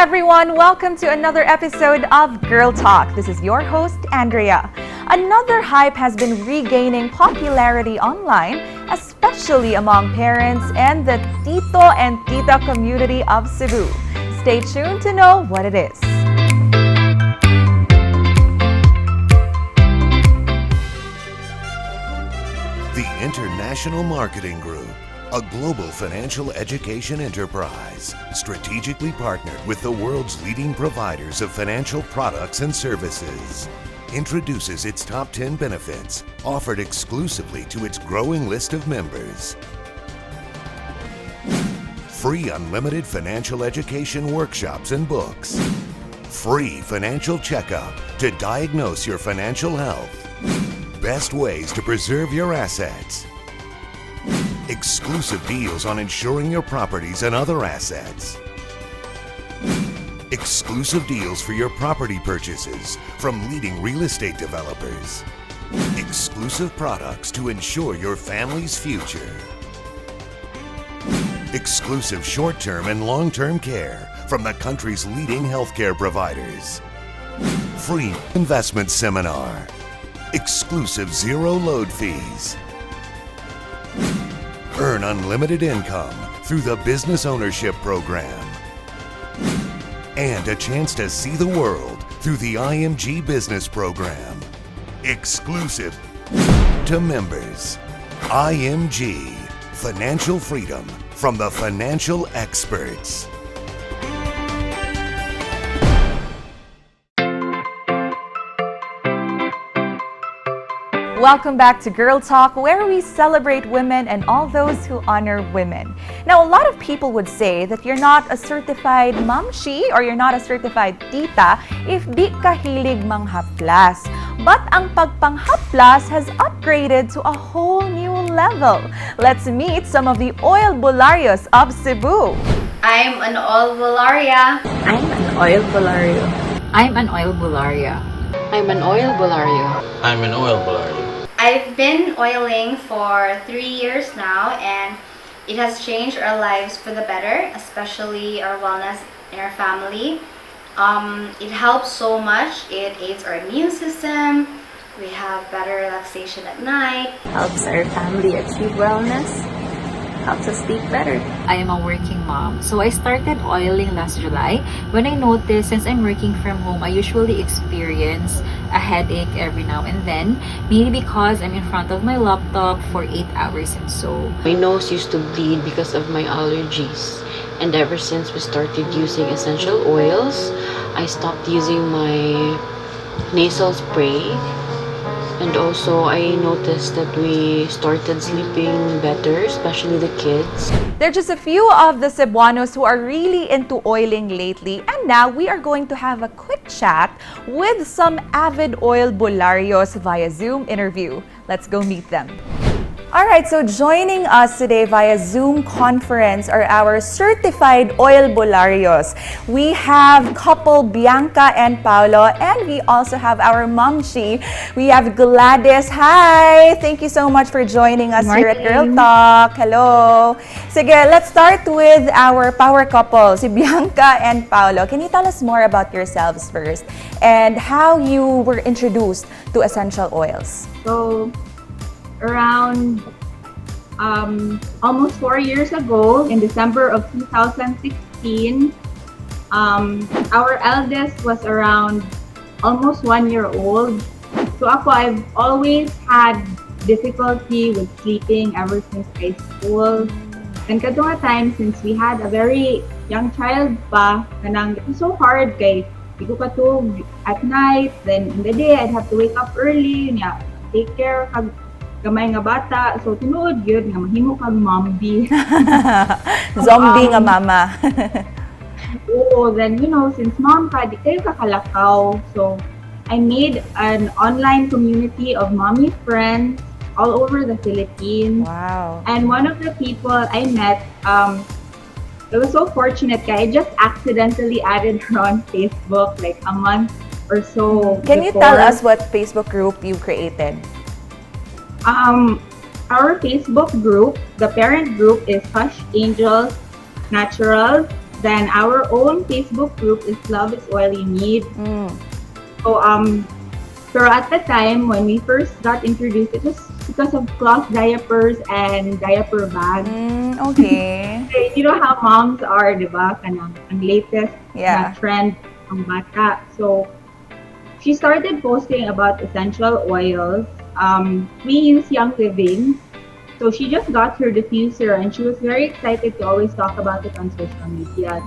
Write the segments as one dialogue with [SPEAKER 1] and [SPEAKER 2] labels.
[SPEAKER 1] everyone, welcome to another episode of Girl Talk. This is your host, Andrea. Another hype has been regaining popularity online, especially among parents and the Tito and Tita community of Cebu. Stay tuned to know what it is.
[SPEAKER 2] The International Marketing Group, a global financial education enterprise, strategically partnered with the world's leading providers of financial products and services, introduces its top 10 benefits offered exclusively to its growing list of members. Free unlimited financial education workshops and books. Free financial checkup to diagnose your financial health. Best ways to preserve your assets. Exclusive deals on insuring your properties and other assets. Exclusive deals for your property purchases from leading real estate developers. Exclusive products to ensure your family's future. Exclusive short-term and long-term care from the country's leading healthcare providers. Free investment seminar. Exclusive zero-load fees. Earn unlimited income through the Business Ownership Program. And a chance to see the world through the IMG Business Program. Exclusive to members. IMG. Financial freedom from the financial experts.
[SPEAKER 1] Welcome back to Girl Talk, where we celebrate women and all those who honor women. Now, a lot of people would say that you're not a certified mamshi or you're not a certified tita if di ka hilig manghaplas. But ang pagpanghaplas has upgraded to a whole new level. Let's meet some of the Oilbularyos of Cebu.
[SPEAKER 3] I'm an Oilbularia.
[SPEAKER 4] I'm an Oilbulario.
[SPEAKER 5] I'm an Oilbularia.
[SPEAKER 4] I'm an Oilbulario.
[SPEAKER 6] I'm an Oilbulario.
[SPEAKER 3] I've been oiling for 3 years now, and it has changed our lives for the better, especially our wellness in our family. It helps so much. It aids our immune system. We have better relaxation at night.
[SPEAKER 4] Helps our family achieve wellness. Helps us sleep better.
[SPEAKER 5] I am a working mom, so I started oiling last July when I noticed since I'm working from home, I usually experience a headache every now and then, maybe because I'm in front of my laptop for 8 hours and so.
[SPEAKER 7] My nose used to bleed because of my allergies, and ever since we started using essential oils, I stopped using my nasal spray. And also, I noticed that we started sleeping better, especially the kids.
[SPEAKER 1] There are just a few of the Cebuanos who are really into oiling lately, and now we are going to have a quick chat with some avid Oilbularyos via Zoom interview. Let's go meet them. Alright, so joining us today via Zoom conference are our certified Oilbularyos. We have couple Bianca and Paolo, and we also have our mamshi. We have Gladys. Hi! Thank you so much for joining us here at Girl Talk. Hello! Sige, let's start with our power couple, si Bianca and Paolo. Can you tell us more about yourselves first and how you were introduced to essential oils?
[SPEAKER 8] So, around almost 4 years ago, in December of 2016, our eldest was around almost 1 year old. So ako, I've always had difficulty with sleeping ever since high school. And kadto nga time, since we had a very young child pa, kanang it was so hard kay di ko katulog at night, then in the day, I'd have to wake up early, take care kag gamay nga bata. So, tinuod yun nga mahimo kag mombi.
[SPEAKER 1] Zombie nga mama.
[SPEAKER 8] Oo, then, since mom ka, di kayo kakalakaw. So, I made an online community of mommy friends all over the Philippines.
[SPEAKER 1] Wow.
[SPEAKER 8] And one of the people I met, I was so fortunate ka, I just accidentally added her on Facebook like a month or so
[SPEAKER 1] Can you tell us what Facebook group you created?
[SPEAKER 8] Our Facebook group, the parent group is Hush Angels Naturals. then our own Facebook group is Love is All You Need. So pero at the time when we first got introduced, it was because of cloth diapers and diaper bags.
[SPEAKER 1] Okay.
[SPEAKER 8] You know how moms are, di ba? Kanang ang latest
[SPEAKER 1] Yeah.
[SPEAKER 8] na trend ng bata. So she started posting about essential oils. We use Young Living. So she just got her diffuser and she was very excited to always talk about it on social media.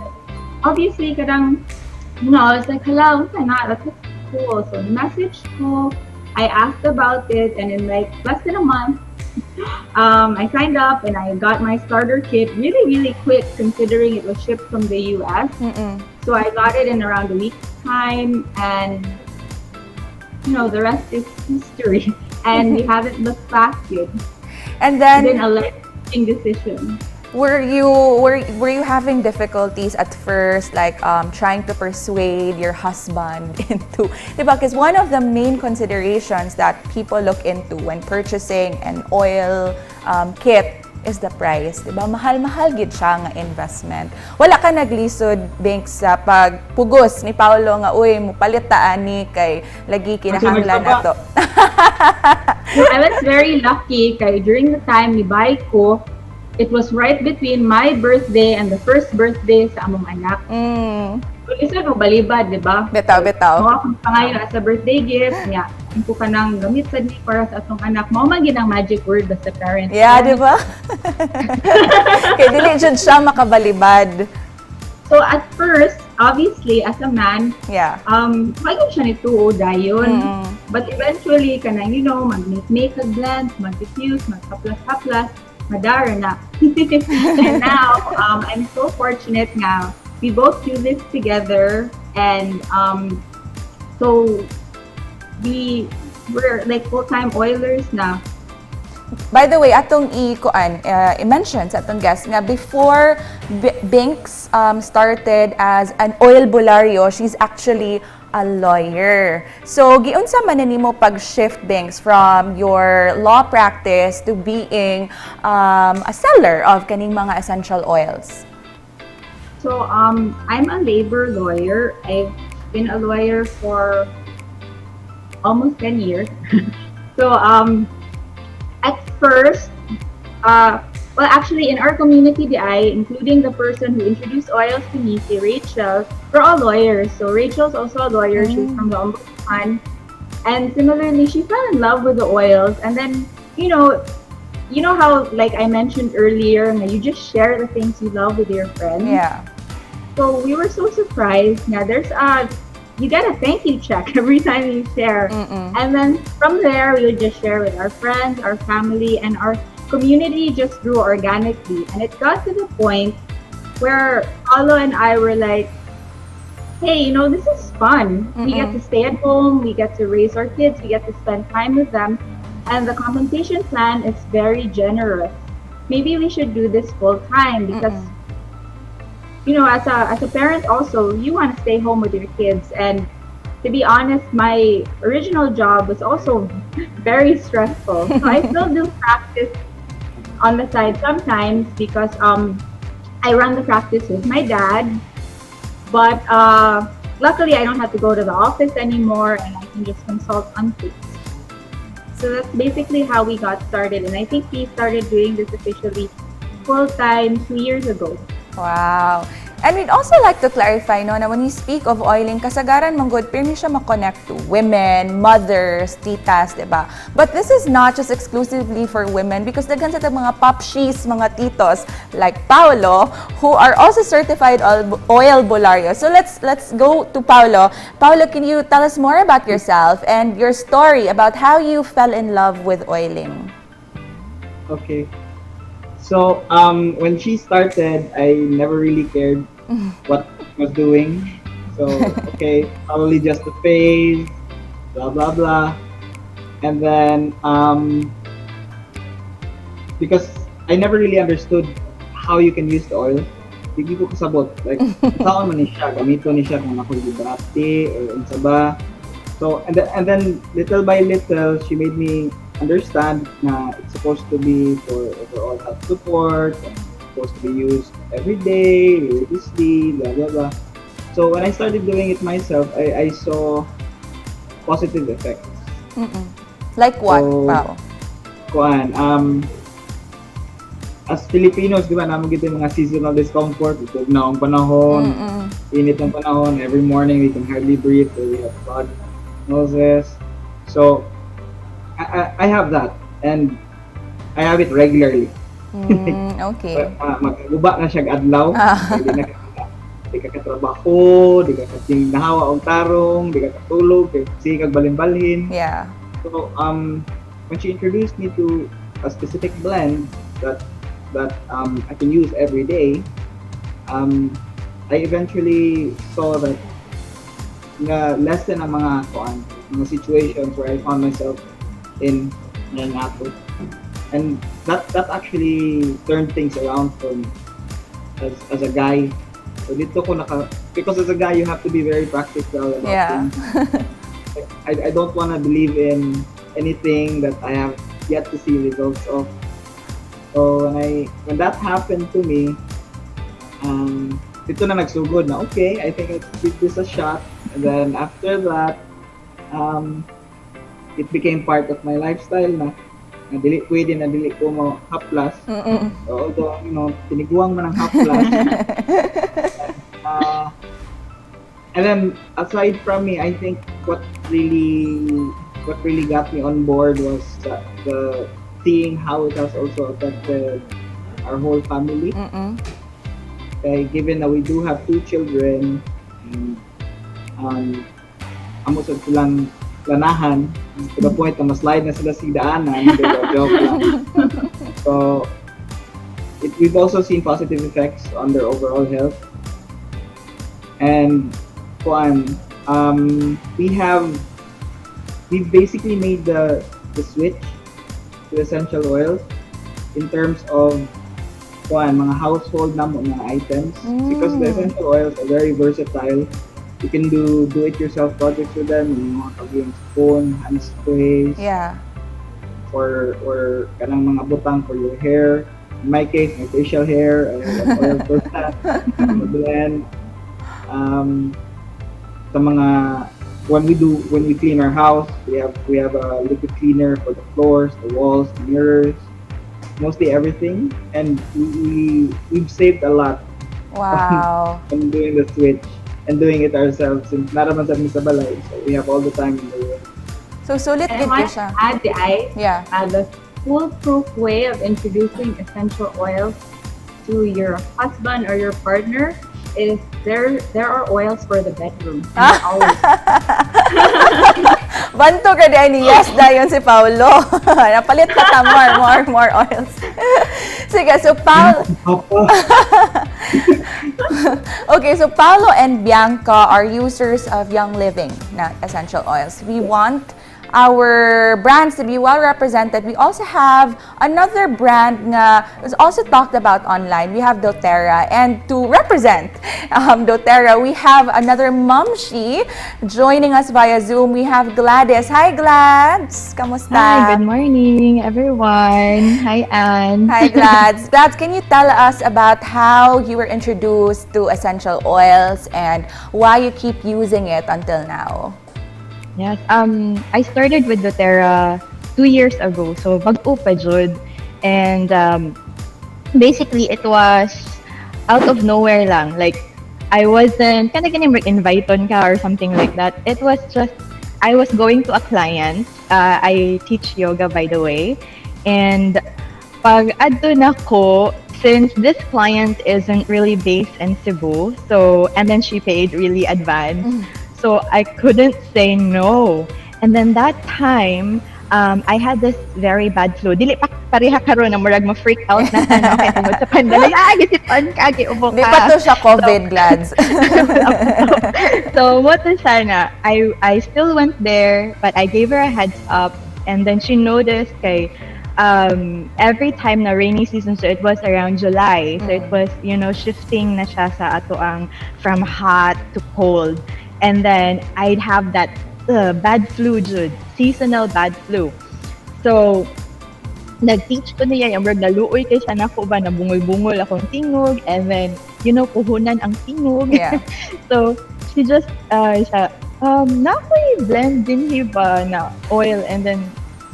[SPEAKER 8] Obviously, kadang, I was like, hello, that's cool. So the message ko, I asked about it, and in like less than a month, I signed up and I got my starter kit really, really quick considering it was shipped from the US. So I got it in around a week's time, and the rest is history. And we haven't looked back yet.
[SPEAKER 1] And
[SPEAKER 8] It's been
[SPEAKER 1] then,
[SPEAKER 8] a life-changing decision.
[SPEAKER 1] were you having difficulties at first, like trying to persuade your husband into, diba? Because one of the main considerations that people look into when purchasing an oil kit is the price, diba? Mahal-mahal gid siya nga investment. Wala ka naglisod, Binks, sa pagpugos ni Paolo nga, uy, mupalit ta ani kay lagi kinahanglan nato.
[SPEAKER 8] I was very lucky kay during the time ni buy ko, it was right between my birthday and the first birthday sa among anak. Isa mo balibad, di ba?
[SPEAKER 1] Betaw.
[SPEAKER 8] Mga kung pangayon as a birthday gift, nga, kung ka nang gamit sa ni para sa atong anak, mao man ginang magic word ba sa parents.
[SPEAKER 1] Yeah, di ba? Kaya dili jud siya makabalibad.
[SPEAKER 8] So at first, obviously, as a man,
[SPEAKER 1] Yeah.
[SPEAKER 8] maging siya nito dayon. But eventually, kanang, mag-make a blend, mag-diffuse, mag-haplas, madara na. And now, I'm so fortunate nga, we both do this together, and so we're like full-time oilers na.
[SPEAKER 1] By the way, atong i-mention sa atong guest nga before Binks started as an Oilbulario, she's actually a lawyer. So, giunsa man na nimo pag-shift, Binks, from your law practice to being a seller of kaning mga essential oils?
[SPEAKER 8] So, I'm a labor lawyer. I've been a lawyer for almost 10 years. So, at first, well, actually, in our community, including the person who introduced oils to me, si Rachel, we're all lawyers. So Rachel's also a lawyer. She's from the Ombudsman. And similarly, she fell in love with the oils. And then, you know how, like I mentioned earlier, you just share the things you love with your friends.
[SPEAKER 1] Yeah.
[SPEAKER 8] So we were so surprised. Now you get a thank you check every time you share. And then from there, we would just share with our friends, our family, and our community just grew organically. And it got to the point where Paolo and I were like, hey, this is fun. We get to stay at home, we get to raise our kids, we get to spend time with them. And the compensation plan is very generous. Maybe we should do this full time because as a parent also, you want to stay home with your kids. And to be honest, my original job was also very stressful. So I still do practice on the side sometimes because I run the practice with my dad. But luckily, I don't have to go to the office anymore, and I can just consult on things. So that's basically how we got started. And I think we started doing this officially full-time 2 years ago.
[SPEAKER 1] Wow. And we'd also like to clarify na when we speak of oiling, kasagaran manggod, pirmi siya makonect to women, mothers, titas, diba? But this is not just exclusively for women because daghan sa mga popshies, mga titos like Paolo who are also certified Oilbularyos. So let's go to Paolo. Paolo, can you tell us more about yourself and your story about how you fell in love with oiling?
[SPEAKER 6] Okay. So, when she started, I never really cared what I was doing. So, okay, probably just the phase, blah, blah, blah. And then, because I never really understood how you can use the oil, hindi ko kasabot. Like, saan man siya, gamito ni siya kung ako librati or unsa ba. So, and then, little by little, she made me understand na it's supposed to be for overall health support and it's supposed to be used every day, religiously, blah blah blah. So when I started doing it myself, I saw positive effects.
[SPEAKER 1] Mm-mm. Like what,
[SPEAKER 6] So,
[SPEAKER 1] Pao?
[SPEAKER 6] kuan, as Filipinos, di ba, naman kita yung mga seasonal discomfort. Ito na ang panahon,
[SPEAKER 1] Mm-mm.
[SPEAKER 6] init ang panahon, every morning we can hardly breathe, so we have blood noses. So, I have that, and I have it regularly.
[SPEAKER 1] Okay.
[SPEAKER 6] Magguba na siya adlaw, di ka katrabaho, di ka kasing nahawa og tarong, di ka katulog, di ka balin-balhin.
[SPEAKER 1] Yeah.
[SPEAKER 6] So, when she introduced me to a specific blend that I can use every day, I eventually saw that nga lessen ang mga situations where I found myself in nangato. And that actually turned things around for me as a guy. So dito ko because as a guy you have to be very practical about things. I don't want to believe in anything that I have yet to see results of. So when that happened to me, dito na nagsugod na okay, I think I'll give this a shot. And then after that, it became part of my lifestyle na dili ko mo haplas. So, although, tiniguang man ang haplas. And then aside from me, I think what really got me on board was the seeing how it has also affected our whole family. Okay, given that we do have 2 children, amo sa silang lanahan to the point na maslide na sila sa daanan, joke lang. So we've also seen positive effects on their overall health. And we've basically made the switch to essential oils in terms of mga household na mga items, because the essential oils are very versatile. You can do it-yourself projects with them, yung mga kagawing spoon, hand sprays, or kanang mga butang for your hair. In my case, my facial hair, I have oil for that. Blend. Sa mga when we clean our house, we have a liquid cleaner for the floors, the walls, the mirrors, mostly everything, and we've saved a lot.
[SPEAKER 1] Wow.
[SPEAKER 6] From doing the switch and doing it ourselves, since naraman sa balay, so we have all the time in the world.
[SPEAKER 1] So sulit
[SPEAKER 8] And I
[SPEAKER 1] gid
[SPEAKER 8] might
[SPEAKER 1] siya.
[SPEAKER 8] add,
[SPEAKER 1] Yeah.
[SPEAKER 8] the foolproof way of introducing essential oils to your husband or your partner is there are oils for the bedroom. Always.
[SPEAKER 1] Banto ka din ni yes dayon si Paulo. Napalit pa sa more oils. Sige, so Okay, so Paulo and Bianca are users of Young Living na essential oils. We want our brands to be well represented. We also have another brand na is also talked about online. We have doTERRA, and to represent doTERRA, we have another momshi joining us via Zoom. We have Gladys. Hi, Glads. Kamusta?
[SPEAKER 9] Hi, good morning, everyone. Hi, Anne.
[SPEAKER 1] Hi, Glads. Glads, can you tell us about how you were introduced to essential oils and why you keep using it until now?
[SPEAKER 9] Yes, I started with doTERRA 2 years ago, so bago pa jud. And basically, it was out of nowhere lang. Like, I wasn't, kind of invited ka or something like that. It was just, I was going to a client. I teach yoga, by the way. And pag adto na ko, since this client isn't really based in Cebu, so, and then she paid really advanced. So I couldn't say no. And then that time, I had this very bad flu. Dili pa pareha karon na murag ma-freak out na sa okay tungod sa pandemic. Gisipan ka, giubo ka.
[SPEAKER 1] Di pa to siya COVID, Glads.
[SPEAKER 9] So what is sana? I still went there, but I gave her a heads up, and then she noticed kay every time na rainy season, so it was around July, so it was, shifting na siya sa ato ang from hot to cold. And then I'd have that bad flu, Jude, seasonal bad flu. So nag-teach ko niya, yung naluoy kay siya nako ba, nabungol-bungol akong tingog, and then, kuhunan ang tingog.
[SPEAKER 1] Yeah.
[SPEAKER 9] So, she just, siya, nakoy blend din ba na oil, and then,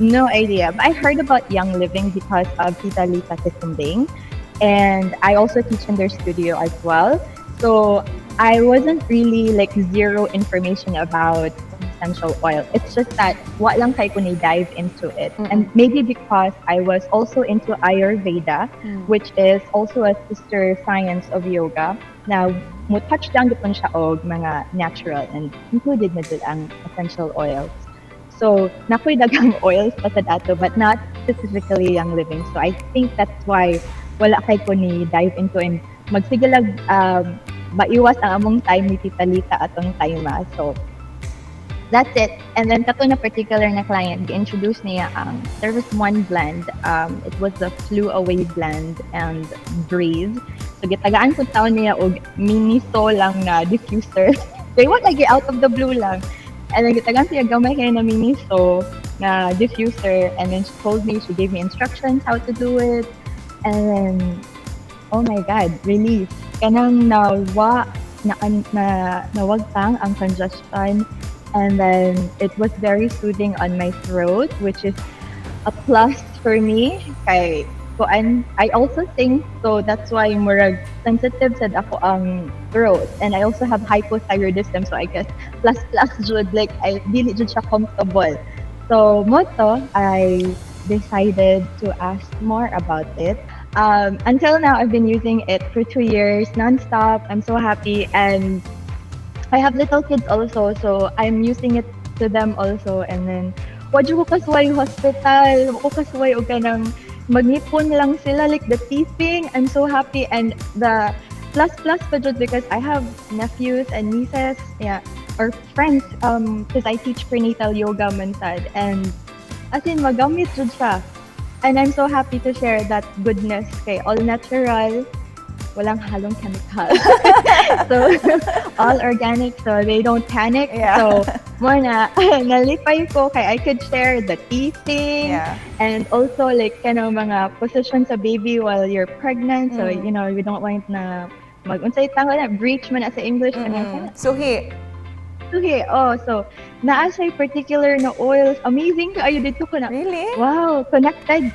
[SPEAKER 9] no idea. But I heard about Young Living because of Tita Lita Titumbing, and I also teach in their studio as well. So, I wasn't really like zero information about essential oil. It's just that what lang kay ko dive into it. And maybe because I was also into Ayurveda, which is also a sister science of yoga. Now, mo touch down dito siya og mga natural and included na dun ang essential oils. So, nakoy dagang oils pa sa dato, but not specifically Young Living. So, I think that's why wala kay ko ni dive into and magsigalag maiwas ang among time ni Tita Lita atong time. So, that's it. And then kato na particular na client, gi-introduce niya there was one blend. It was the Flew Away blend and Breathe. So gitagaan ko taon niya og mini-so lang na diffuser. Kaya what lagi out of the blue lang. And then gitagaan siya gamay kaya na mini-so na diffuser. And then she told me, she gave me instructions how to do it. And then, oh my God, relief. Kanang nawagtang ang congestion. And then it was very soothing on my throat, which is a plus for me. Kay I also sing, so that's why murag sensitive sad ako ang throat. And I also have hypothyroidism, so I guess plus jud, like I dili jud siya comfortable. So moto, I decided to ask more about it. Until now, I've been using it for 2 years nonstop. I'm so happy, and I have little kids also, so I'm using it to them also. And then, wadyo ko kasway hospital, ko kasway o kanang magnipon lang sila, like the teething. I'm so happy, and the plus pa jud because I have nephews and nieces, yeah, or friends, because I teach prenatal yoga man sad, and as in magamit jud siya. And I'm so happy to share that goodness kay all natural. Walang halong chemical. So, all organic, so they don't panic.
[SPEAKER 1] Yeah.
[SPEAKER 9] So, nalipay ko kay I could share the teething, and also like mga position sa baby while you're pregnant. So, you don't want na unsay tawag na breach man sa English.
[SPEAKER 1] Suhi.
[SPEAKER 9] So naa siya particular na oils. Amazing kaayo dito ko na.
[SPEAKER 1] Really?
[SPEAKER 9] Wow, connected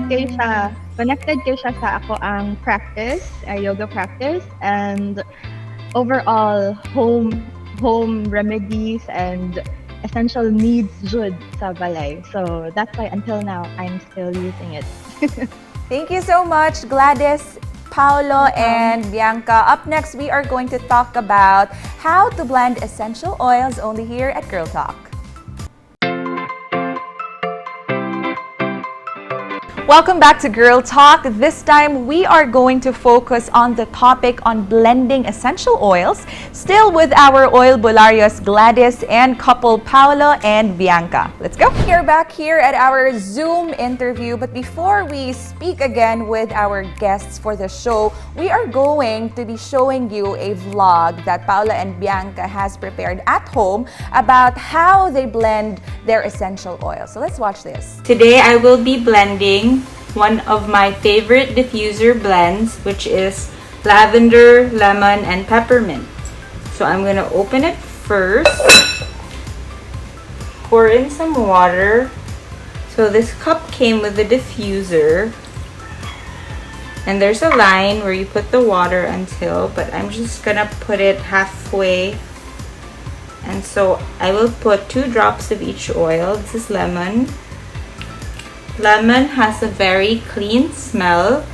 [SPEAKER 9] kay siya. Connected kay siya sa ako ang practice, yoga practice, and overall home remedies and essential needs jud sa balay. So that's why until now I'm still using it.
[SPEAKER 1] Thank you so much, Gladys, Paolo, and Bianca. Up next, we are going to talk about how to blend essential oils only here at Girl Talk. Welcome back to Girl Talk. This time, we are going to focus on the topic on blending essential oils, still with our Oilbularyos Gladys and couple Paolo and Bianca. Let's go. We're back here at our Zoom interview, but before we speak again with our guests for the show, we are going to be showing you a vlog that Paolo and Bianca has prepared at home about how they blend their essential oils. So let's watch this.
[SPEAKER 10] Today, I will be blending one of my favorite diffuser blends, which is lavender, lemon, and peppermint. So I'm gonna open it first, pour in some water. So this cup came with the diffuser, and there's a line where you put the water until, but I'm just gonna put it halfway. And so I will put 2 drops of each oil. This is lemon. Lemon has a very clean smell,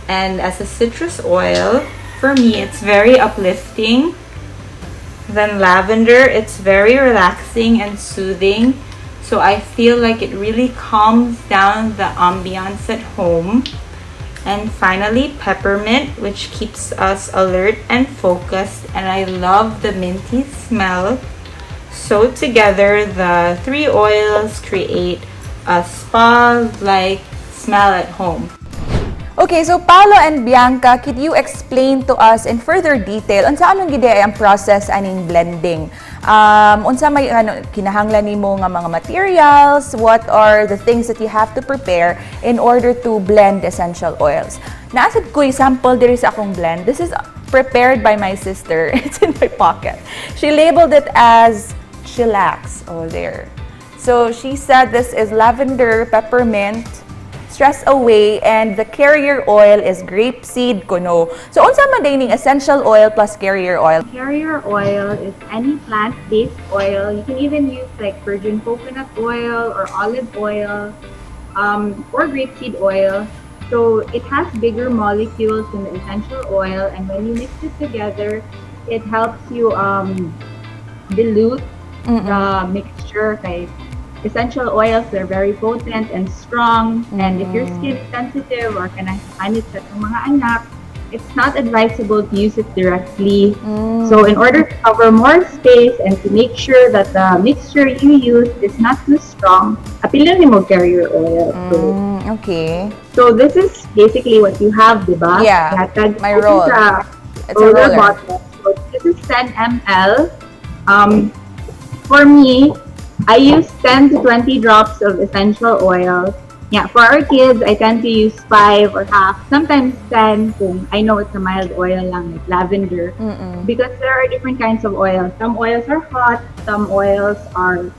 [SPEAKER 10] and as a citrus oil, for me, it's very uplifting. Then lavender, it's very relaxing and soothing, so I feel like it really calms down the ambiance at home. And finally, peppermint, which keeps us alert and focused, and I love the minty smell. So together, the 3 oils create a spa-like smell at home.
[SPEAKER 1] Okay, so Paolo and Bianca, could you explain to us in further detail unsa anong gid ay ang process aning blending? Unsa may kinahanglan nimo nga mga materials? What are the things that you have to prepare in order to blend essential oils? Naasad ko sample diri sa akong blend. This is prepared by my sister. It's in my pocket. She labeled it as chillax. Oh, there. So she said this is lavender, peppermint, stress away, and the carrier oil is grapeseed kuno. So unsa man dining essential oil plus carrier oil?
[SPEAKER 8] Carrier oil is any plant-based oil. You can even use like virgin coconut oil or olive oil or grapeseed oil. So it has bigger molecules than the essential oil, and when you mix it together, it helps you dilute the mixture. Okay. Essential oils, they're very potent and strong, and if your skin is sensitive or kanang-anit sa mga anak, it's not advisable to use it directly. So in order to cover more space and to make sure that the mixture you use is not too strong, apilin mo carrier oil.
[SPEAKER 1] Okay.
[SPEAKER 8] So this is basically what you have, diba?
[SPEAKER 1] Yeah, my roll. It's a
[SPEAKER 8] roller
[SPEAKER 1] roller.
[SPEAKER 8] bottle. So this is 10 ml. For me, I use 10 to 20 drops of essential oil. Yeah, for our kids, I tend to use 5 or half, sometimes 10 kung I know it's a mild oil lang, like lavender. Because there are different kinds of oils. Some oils are hot, some oils are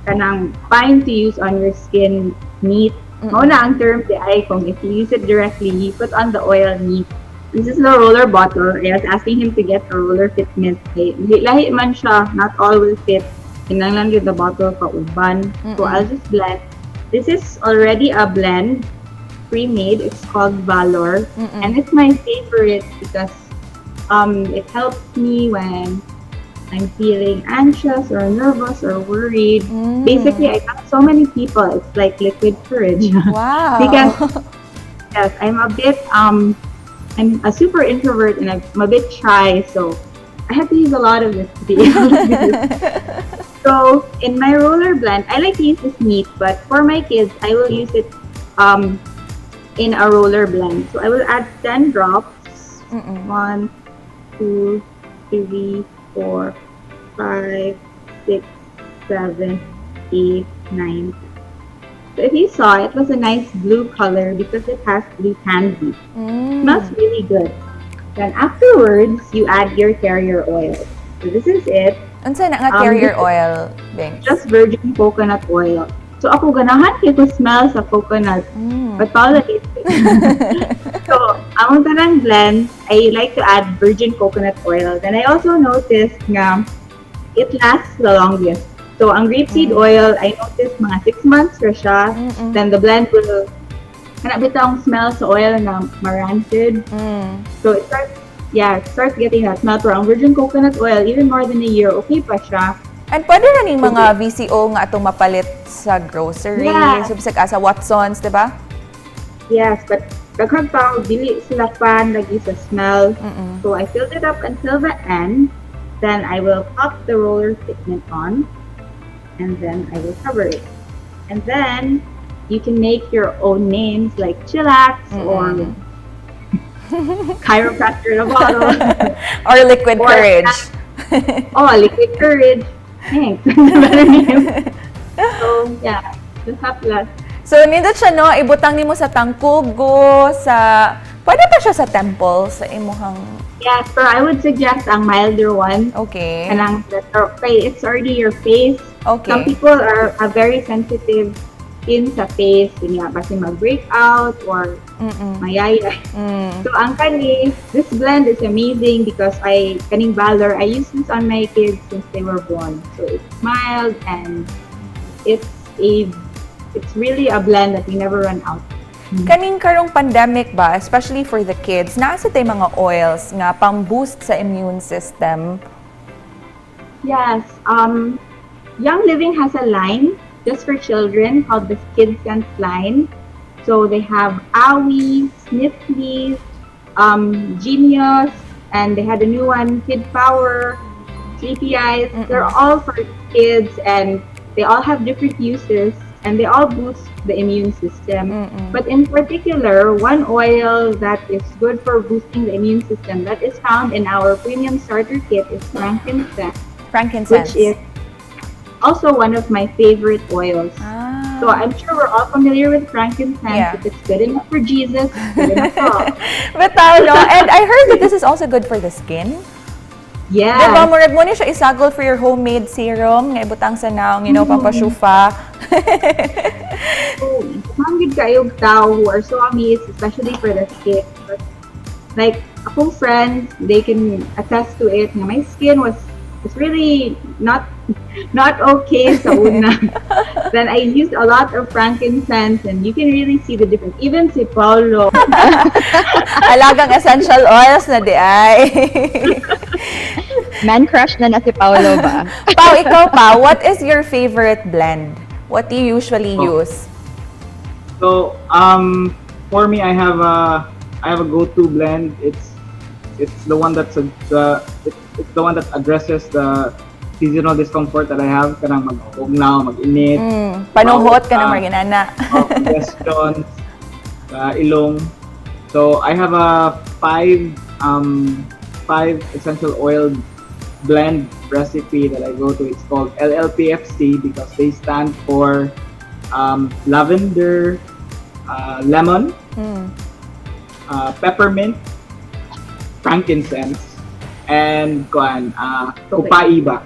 [SPEAKER 8] kanang fine to use on your skin, neat. Mauna ang term di ay kung if you use it directly, you put on the oil neat. This is the roller bottle. I was asking him to get a roller fit mint. Lahi man siya, not all will fit. Kinanglan yun the bottle kauban. So I'll just blend. This is already a blend, pre-made. It's called Valor. And it's my favorite because it helps me when I'm feeling anxious or nervous or worried. Basically, I got so many people. It's like liquid courage.
[SPEAKER 1] Wow.
[SPEAKER 8] Because, yes, I'm a super introvert and I'm a bit shy. So I have to use a lot of this to be able to do this. So in my roller blend, I like to use this neat, but for my kids, I will use it in a roller blend. So I will add 10 drops. 1, 2, 3, 4, 5, 6, 7, 8, 9. So if you saw, it was a nice blue color because it has blue candy. Smells really good. Then afterwards, you add your carrier oil. So this is it.
[SPEAKER 1] Unsa na nga carrier oil, Beng?
[SPEAKER 8] Just virgin coconut oil. So ako ganahan kay ko smell sa coconut. But Paula hates it. So, ang tanang blend, I like to add virgin coconut oil. Then I also noticed nga it lasts the longest. So ang grapeseed oil, I noticed mga 6 months ra siya. Then the blend will kana bitang smell sa oil na rancid. So it starts getting that smell. Pero ang virgin coconut oil, even more than a year, okay pa siya.
[SPEAKER 1] And pwede na ning mga VCO nga atong mapalit sa grocery, so bisag sa Watsons, di ba?
[SPEAKER 8] Yes, but daghang tao dili sila fan lagi sa smell. So I filled it up until the end. Then I will pop the roller fitment on, and then I will cover it. And then you can make your own names like Chillax or Chiropractor in a bottle.
[SPEAKER 1] Or Liquid Courage.
[SPEAKER 8] Liquid Courage. Thanks. Better name. So, yeah. Just haplas.
[SPEAKER 1] So, nindot siya, no? Ibutang nimo sa tangkugo, sa... Pwede pa siya sa temple, sa imuhang...
[SPEAKER 8] Yeah, so I would suggest ang milder one.
[SPEAKER 1] Okay.
[SPEAKER 8] It's already your face.
[SPEAKER 1] Okay.
[SPEAKER 8] Some people are very sensitive skin sa face, yun nga, kasi mag-break out or mayayay. So, ang kani, this blend is amazing because kaning Valor, I use this on my kids since they were born. So, it's mild and it's really a blend that you never run out.
[SPEAKER 1] Kaning karong pandemic ba, especially for the kids, naasa tay mga oils nga pang-boost sa immune system?
[SPEAKER 8] Yes. Young Living has a line just for children called the Kid Sense line. So they have Awi, Sniffly, Genius, and they had a new one, Kid Power, Sleepy Eyes. They're all for kids and they all have different uses. and they all boost the immune system. But in particular, one oil that is good for boosting the immune system that is found in our premium starter kit is frankincense,
[SPEAKER 1] Frankincense.
[SPEAKER 8] which is also one of my favorite oils. So I'm sure we're all familiar with frankincense.
[SPEAKER 1] Yeah.
[SPEAKER 8] If it's good enough for Jesus, it's good enough for all.
[SPEAKER 1] Bitaw, no? And I heard that this is also good for the skin.
[SPEAKER 8] Yeah.
[SPEAKER 1] Diba, murag mo ni siya isagol for your homemade serum, nga ibutang sa naong, pampasyufa.
[SPEAKER 8] Manggid kayo tao who are so amazed, especially for the skin. But, like, akong friends, they can attest to it. Na my skin was really not okay sa una. Then I used a lot of frankincense and you can really see the difference. Even si Paulo.
[SPEAKER 1] Alagang essential oils na di ay.
[SPEAKER 9] Man crush na si Paolo ba?
[SPEAKER 1] Pao, ikaw pa, what is your favorite blend? What do you usually use?
[SPEAKER 6] So, for me, I have a go-to blend. It's the one that's it's the one that addresses the seasonal discomfort that I have. Kanang mag-ugnaw, mag-init.
[SPEAKER 1] Panuhot ka na marginana.
[SPEAKER 6] Congestions, ilong. So I have a five essential oil blend recipe that I go to. It's called LLPFC because they stand for lavender, lemon, peppermint, frankincense, and copaiba.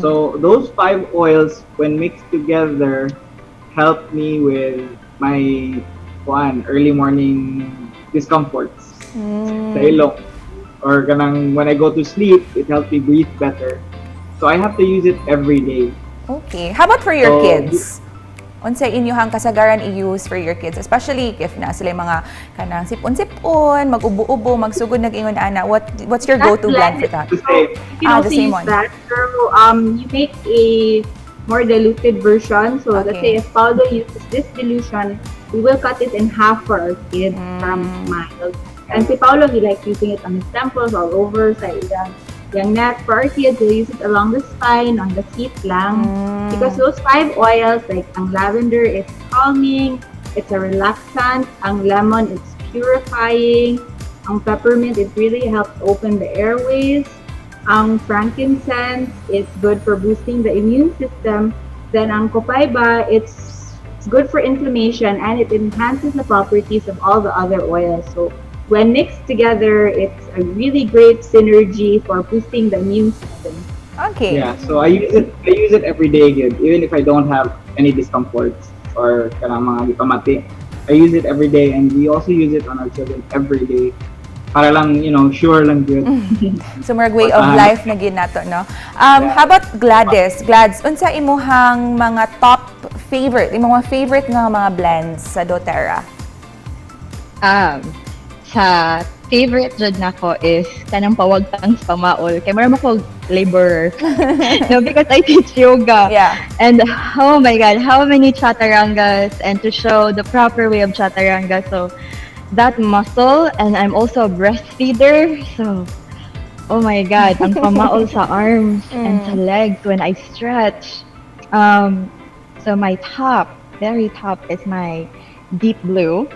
[SPEAKER 6] So those 5 oils, when mixed together, help me with my early morning discomforts sa ilong. Or when I go to sleep, it helps me breathe better. So I have to use it every day.
[SPEAKER 1] Okay. How about for your kids? Unsay inyuhang kasagaran i-use for your kids, especially if na sila mga kanang sipon-sipon, mag-ubo-ubo, magsugod nag-ingon ana. What's your go-to blend for that?
[SPEAKER 8] You can also
[SPEAKER 1] the same
[SPEAKER 8] use
[SPEAKER 1] one.
[SPEAKER 8] that. So you make a more diluted version. So let's say if Paulo uses this dilution, we will cut it in half for our kids from mild. And si Paulo, he likes using it on his temples, all over, sa yung neck. For our kids, we'll use it along the spine, on the feet lang. Because those 5 oils, like ang lavender is calming, it's a relaxant, ang lemon it's purifying, ang peppermint it really helps open the airways, ang frankincense it's good for boosting the immune system, then ang copaiba it's good for inflammation and it enhances the properties of all the other oils. So when mixed together, it's a really great synergy for boosting the immune system.
[SPEAKER 1] Okay.
[SPEAKER 6] Yeah, so I use it every day, even if I don't have any discomforts or mga ipamati. I use it every day, and we also use it on our children every day. Para lang, sure lang good.
[SPEAKER 1] So murag way of life na ginato, no? How about Gladys? Glads, unsa imuhang mga top favorite, imong mga favorite nga mga blends sa doTERRA?
[SPEAKER 9] Sa favorite jud nako is kanang pawagtang sa pamaol kay mara ko laborer. No, because I teach yoga.
[SPEAKER 1] Yeah.
[SPEAKER 9] And oh my god, how many chaturangas and to show the proper way of chaturanga. So that muscle, and I'm also a breastfeeder. So oh my god, ang pamaol sa arms and sa legs when I stretch. So my very top is my deep blue.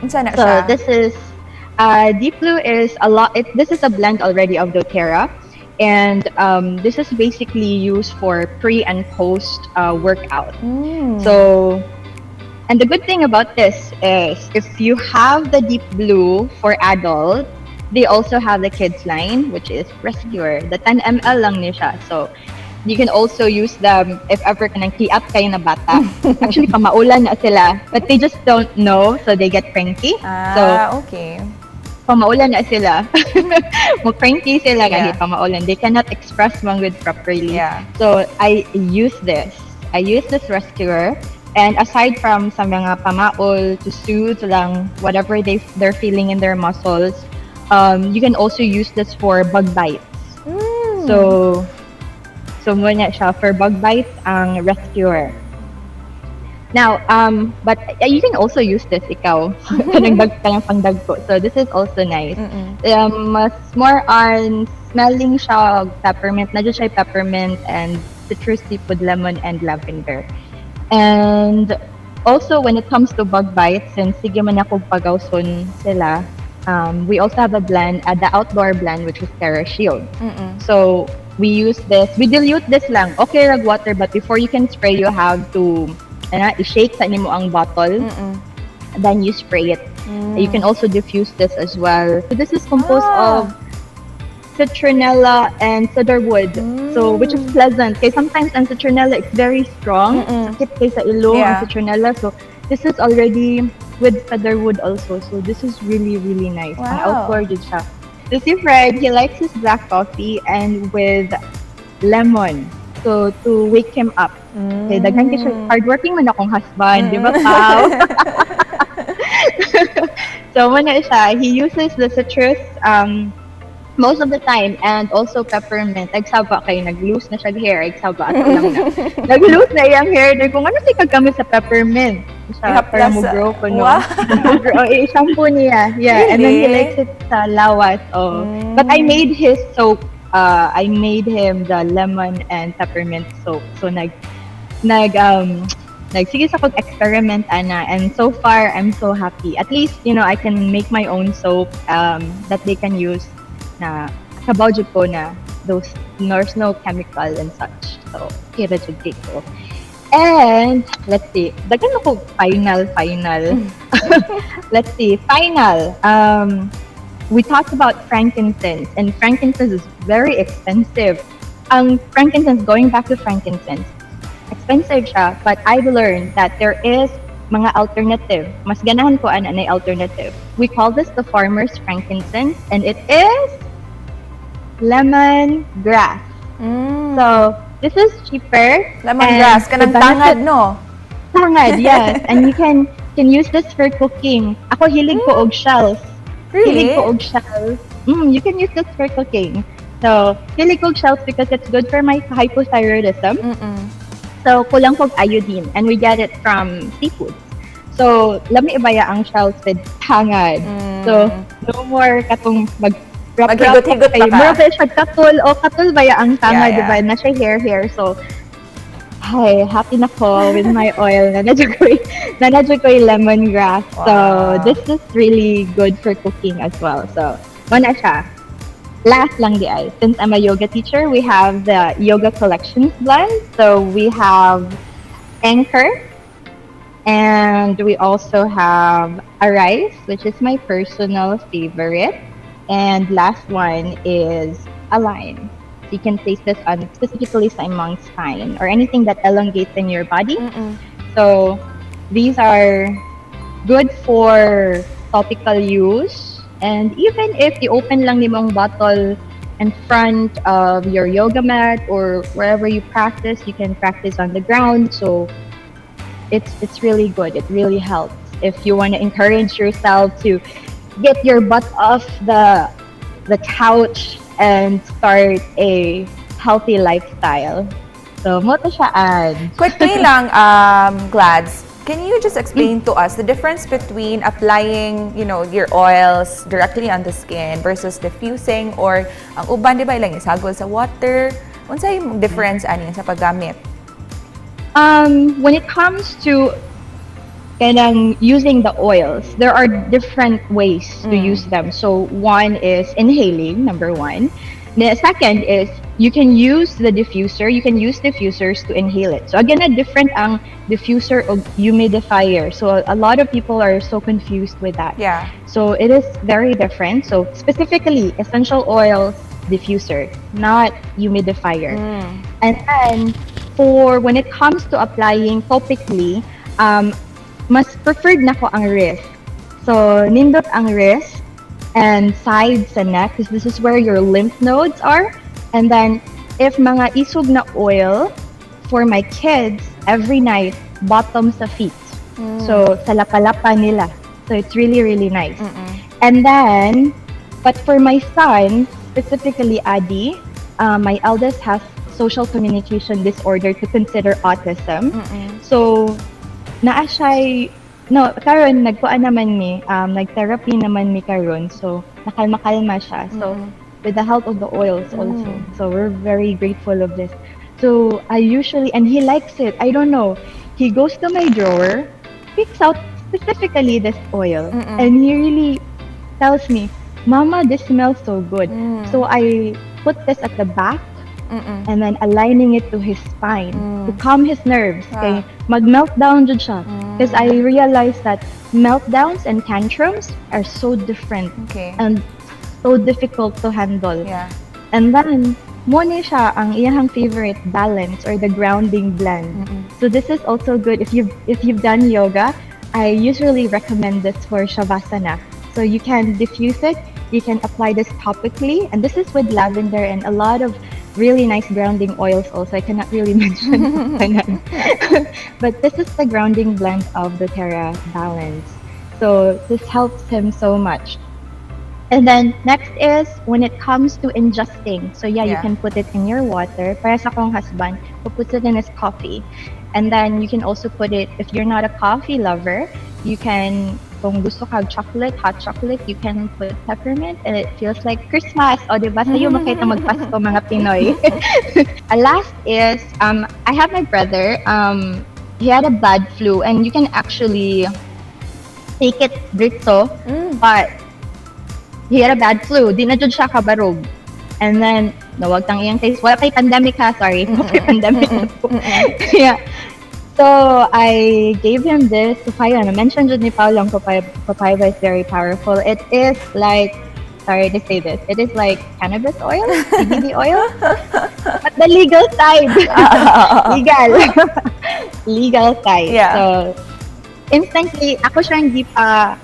[SPEAKER 1] Unsa na
[SPEAKER 9] So
[SPEAKER 1] siya?
[SPEAKER 9] this is Deep Blue is this is a blend already of doTERRA, and this is basically used for pre and post workout. So, and the good thing about this is if you have the Deep Blue for adult, they also have the kids line, which is Rescuer. The 10 ml lang niya siya. So you can also use them if ever kanang kiat kayo na bata. Actually, pamaulan na sila, but they just don't know, so they get cranky.
[SPEAKER 1] Okay.
[SPEAKER 9] Pamaulan na sila. Mag-cranky sila kahit pamaulan. They cannot express manggod properly.
[SPEAKER 1] Yeah.
[SPEAKER 9] So, I use this. I use this rescuer. And aside from sa mga pamaol to soothe lang whatever they're feeling in their muscles, you can also use this for bug bites. So muna siya for bug bites ang rescuer. Now, but you can also use this ikaw. Kanang pangdagko. So this is also nice. Mas more on smelling siya peppermint. Na siya peppermint and citrusy with lemon and lavender. And also, when it comes to bug bites, since sige man ako pagawson sila, we also have a blend, the outdoor blend, which is Terra Shield. So, we use this, we dilute this lang. Okay, rag water, but before you can spray, you have to i-shake sa nimo ang bottle. Then you spray it. You can also diffuse this as well. So this is composed of citronella and cedarwood. So, which is pleasant. Kaya sometimes ang citronella, it's very strong. Sakit kay sa ilong ang citronella. So, this is already with cedarwood also. So, this is really, really nice. Ang outdoor did siya. So, si Fred, he likes his black coffee and with lemon. So, to wake him up. Okay, daghan kasi hardworking man akong husband, di ba, Pao? So, muna siya, he uses the citrus most of the time, and also peppermint. Nagsaba kayo, nag-loose na siya hair. Nagsaba ato lang na. Nag-loose na iyang hair. Kung ano siya kagamit sa peppermint. Siya, para mo-grow ko, no? Shampoo niya. Yeah, and then he likes it sa lawas. Oh. But I made his soap. I made him the lemon and peppermint soap. So, sige sa pag-experiment, Ana. And so far, I'm so happy. At least, I can make my own soap that they can use na kabawjud ko na there's no chemical and such. So, kira jud ko. And, let's see. Dagan ako final. Let's see. Final. We talked about frankincense. And frankincense is very expensive. Ang frankincense, going back to frankincense, expensive siya, but I've learned that there is mga alternative. Mas ganahan ko ana na alternative. We call this the farmer's frankincense, and it is lemongrass. So, this is cheaper.
[SPEAKER 1] Lemongrass, kanang tangad, no?
[SPEAKER 9] Tangad, yes. And you can use this for cooking. Ako hilig ko og shells.
[SPEAKER 1] Really?
[SPEAKER 9] Hilig ko og shells. You can use this for cooking. So, hilig ko og shells because it's good for my hypothyroidism. So, kulang kog iodine, and we get it from seafood. So, lami ibaya ang shells with hangad. So, no more katong
[SPEAKER 1] maghigot-higot pa ka.
[SPEAKER 9] Mura ba siya katul, o katul baya ang tangad, diba? Na siya hair. So, hi, happy na ko with my oil. Nanadyo ko yung lemongrass. So, this is really good for cooking as well. So, wala siya. Last lang di ay. Since I'm a yoga teacher, we have the yoga collections blend. So we have Anchor, and we also have Arise, which is my personal favorite. And last one is Align. So you can place this on specifically sa imong spine or anything that elongates in your body. So these are good for topical use. And even if you open lang nimong bottle in front of your yoga mat or wherever you practice, you can practice on the ground. So it's really good. It really helps if you want to encourage yourself to get your butt off the couch and start a healthy lifestyle. So mo to siya, Ann.
[SPEAKER 1] Quickly lang, Glads, can you just explain to us the difference between applying, your oils directly on the skin versus diffusing, or ang uban, di ba, ilang isagol sa water? Unsa yung difference ani sa paggamit?
[SPEAKER 9] When it comes to using the oils, there are different ways to use them. So one is inhaling, number one. The second is you can use the diffuser. You can use diffusers to inhale it. So again, a different ang diffuser or humidifier. So a lot of people are so confused with that.
[SPEAKER 1] Yeah.
[SPEAKER 9] So it is very different. So specifically, essential oils diffuser, not humidifier. And then for when it comes to applying topically, mas preferred na ko ang wrist. So nindot ang wrist and sides sa neck, because this is where your lymph nodes are. And then, if mga isog na oil, for my kids, every night, bottom sa feet. So, sa lapa-lapa nila. So, it's really, really nice. And then, but for my son, specifically Adi, my eldest has social communication disorder to consider autism. So, naa siya, karon nagkuan naman mi, nag-therapy naman mi karon. So, nakalma-kalma siya. So, with the help of the oils also. So, we're very grateful of this. So, I usually, and he likes it. I don't know. he goes to my drawer, picks out specifically this oil,
[SPEAKER 1] Mm-mm.
[SPEAKER 9] and he really tells me, Mama, this smells so good. So I put this at the back
[SPEAKER 1] Mm-mm.
[SPEAKER 9] and then aligning it to his spine to
[SPEAKER 1] Mm.
[SPEAKER 9] calm his nerves.
[SPEAKER 1] Ah.
[SPEAKER 9] Kay mag-meltdown jud siya. Because I realized that meltdowns and tantrums are so different
[SPEAKER 1] Okay.
[SPEAKER 9] and so difficult to handle.
[SPEAKER 1] Yeah.
[SPEAKER 9] And then, mo ni siya ang iyang favorite balance or the grounding blend. So this is also good if you've done yoga. I usually recommend this for shavasana. So you can diffuse it, you can apply this topically, and this is with lavender and a lot of really nice grounding oils also. I cannot really mention but this is the grounding blend of the Terra Balance. So this helps him so much. And then next is when it comes to ingesting. So yeah, you
[SPEAKER 1] Yeah.
[SPEAKER 9] can put it in your water. Para sa akong husband, who puts it in his coffee. And then you can also put it, if you're not a coffee lover, you can, kung gusto ka chocolate, hot chocolate, you can put peppermint and it feels like Christmas. O diba? Sa'yo makita magpasko mga Pinoy. Last is, I have my brother, he had a bad flu and you can actually take it dito, but he had a bad flu. Di na jud siya kabarog. And then, nawag tang iyang taste. Wala kay pandemic ha, sorry. Wala pandemic. Yeah. So, I gave him this papaya. Na-mention jud ni Paolo ang papaya is very powerful. It is like, sorry to say this, it is like cannabis oil, CBD oil, but the legal side. Legal. Legal side.
[SPEAKER 1] Yeah.
[SPEAKER 9] So, instantly, ako siya hindi pa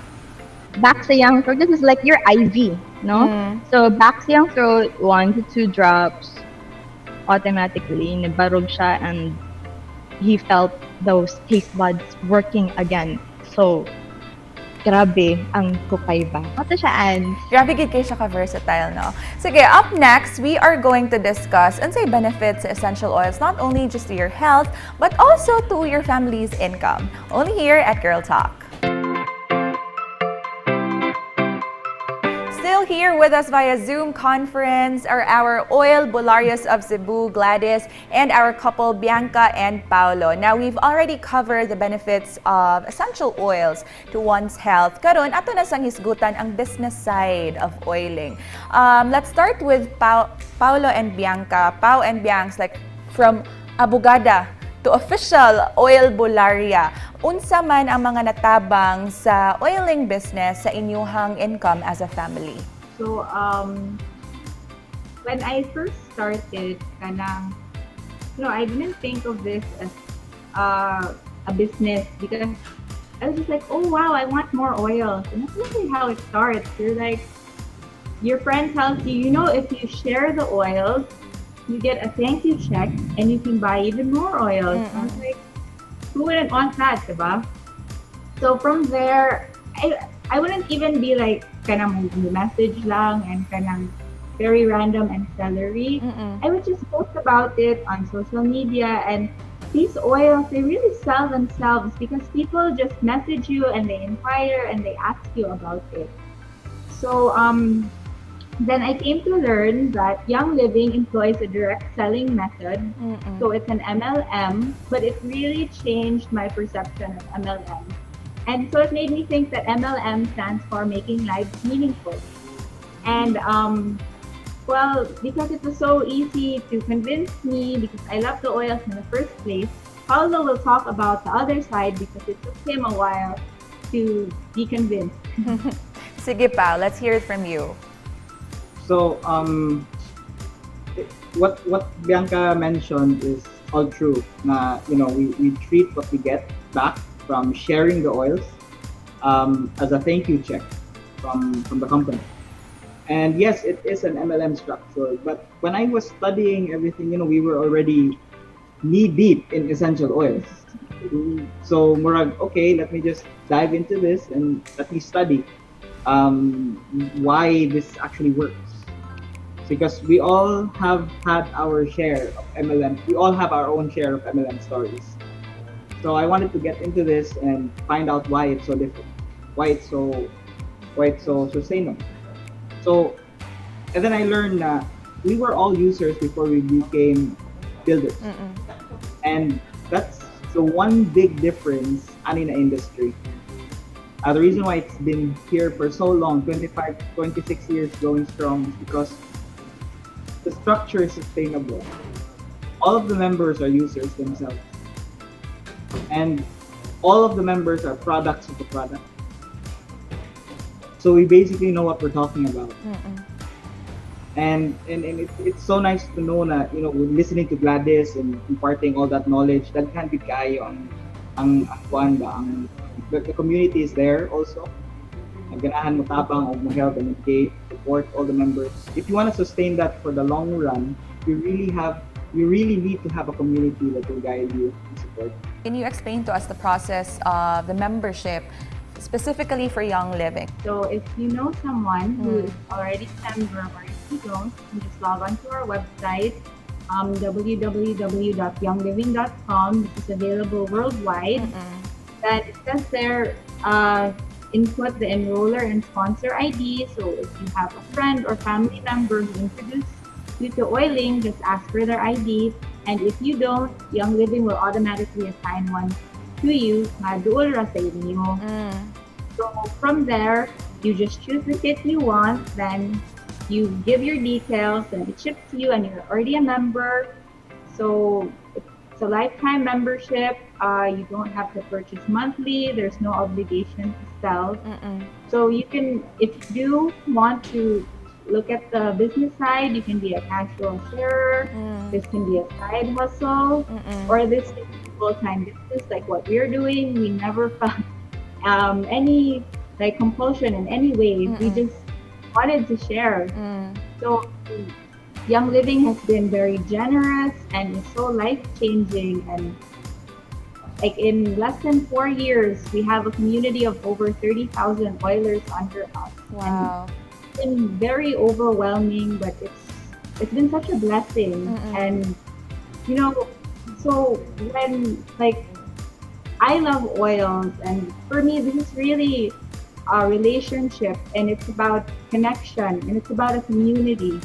[SPEAKER 9] back sa young throat. This is like your IV, no? So back sa young throat, 1 to 2 drops, automatically nabarog siya and he felt those taste buds working again. So grabe ang kupay ba. Ito siya, Anne.
[SPEAKER 1] Grabe gid kay siya ka-versatile, no? Sige, up next, we are going to discuss unsay benefits sa essential oils, not only just to your health, but also to your family's income. Only here at Girl Talk. Still here with us via Zoom conference are our Oilbularyos of Cebu, Gladys, and our couple Bianca and Paolo. Now, we've already covered the benefits of essential oils to one's health. Karon, ato na sang hisgutan ang business side of oiling. Let's start with Paolo and Bianca. Pao and Biancs, like from abogada to official oilbularia. Unsa man ang mga natabang sa oiling business sa inyuhang income as a family?
[SPEAKER 8] So, when I first started, kanang, I didn't think of this as a business because I was just like, oh wow, I want more oils. And that's really how it starts. You're like, your friend tells you, if you share the oils, you get a thank you check and you can buy even more oils. I was like, who wouldn't want that, diba? So from there, I wouldn't even be like kanang message lang and kanang very random and celery. I would just post about it on social media, and these oils, they really sell themselves because people just message you and they inquire and they ask you about it. So then I came to learn that Young Living employs a direct selling method. So it's an MLM, but it really changed my perception of MLM. And so it made me think that MLM stands for Making Lives Meaningful. And well, because it was so easy to convince me, because I love the oils in the first place, Paolo will talk about the other side because it took him a while to be convinced.
[SPEAKER 1] Sige, Pao, let's hear it from you.
[SPEAKER 6] So, what Bianca mentioned is all true. Na we treat what we get back from sharing the oils as a thank you check from the company. And yes, it is an MLM structure. But when I was studying everything, we were already knee deep in essential oils. So murag, okay, let me just dive into this and let me study why this actually works. Because we all have had our share of MLM. We all have our own share of MLM stories. So I wanted to get into this and find out why it's so different, why it's so sustainable. So, and then I learned that we were all users before we became builders. And that's So one big difference ani na industry. The reason why it's been here for so long, 25, 26 years going strong, is because the structure is sustainable. All of the members are users themselves. And all of the members are products of the product. So we basically know what we're talking about. And it's so nice to know that, we're listening to Gladys and imparting all that knowledge. That can be kayo ang kuan ba, the community is there also. Ganahan mo tabang og mo help and educate, support all the members. If you want to sustain that for the long run, you really need to have a community that will guide you and support.
[SPEAKER 1] Can you explain to us the process of the membership, specifically for Young Living?
[SPEAKER 8] So if you know someone who is already a member, or if you don't, you just log on to our website, www.youngliving.com. This is available worldwide. Then it says there, input the enroller and sponsor ID. So if you have a friend or family member who introduced you to oiling, just ask for their ID. And if you don't, Young Living will automatically assign one to you na duol ra sa inyo. So from there, you just choose the kit you want, then you give your details and it ships to you and you're already a member. So it's a lifetime membership. You don't have to purchase monthly. There's no obligation to sell. So you can, if you do want to look at the business side, you can be a casual sharer. This can be a side hustle, or this can be full-time business like what we're doing. We never found any like compulsion in any way. We just wanted to share. So Young Living has been very generous and is so life-changing, and like in less than 4 years, we have a community of over 30,000 oilers under us.
[SPEAKER 1] Wow.
[SPEAKER 8] And it's been very overwhelming, but it's been such a blessing. And so when like I love oils, and for me this is really a relationship, and it's about connection, and it's about a community.